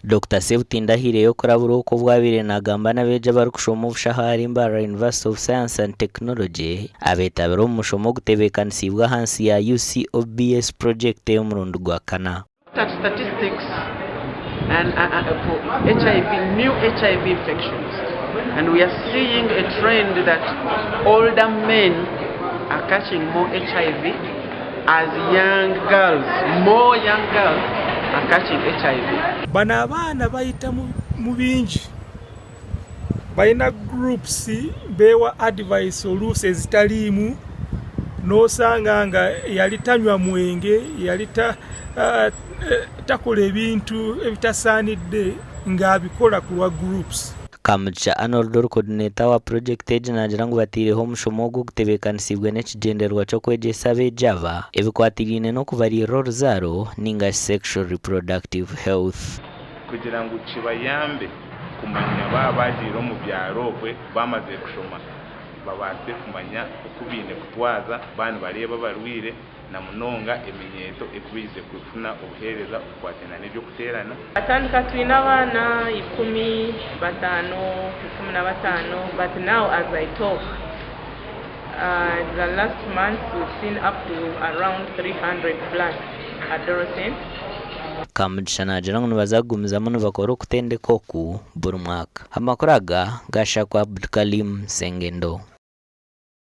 Dr. Sebutindahire yokurabura uko bwabire nagamba n'abeja barukushoma ubushahari Mbarara University of Science and Technology abetabira omushomo gutebekanisibwa hansi ya UCOBS project y'omurundi gwa kana. Statistics and for HIV, new HIV infections, and we are seeing a trend that older men are catching more HIV as young girls, more young girls are catching HIV. Bana abana bayita mu bingi bayina groups bewa advice oluse zitalimu nosanga nga yalitanywa mwenge yalita takola ebintu ebitasaanidde ng'abikola ku lwa groups. Kamucha Arnold coordinator wa project nagira ngu batireho omushomo gwo gutebekanisibwa n'ekigendererwa ky'okwegyesa ab'ejava ebikwatiriine n'okubarira oruzaaro ninga sexual reproductive health kugira ngu kibayambe kumanya babagiire omu byaro bwe bamaze kushoma babaase kumanya okubiine kutwaza baana bareeba barwire na munonga eminyeto ekubize kufuna obuheereza okukwatana n'ebyokuteerana. Atandika tulina abaana 15, 15, but now as I talk, the last month we've seen up to around 300 plus adolescents. Kamugisha nagira ngu nibazagumizamu nibakora okutendeka oku buri mwaka. Amakuru aga gashakwa Abdulkalim Sengendo.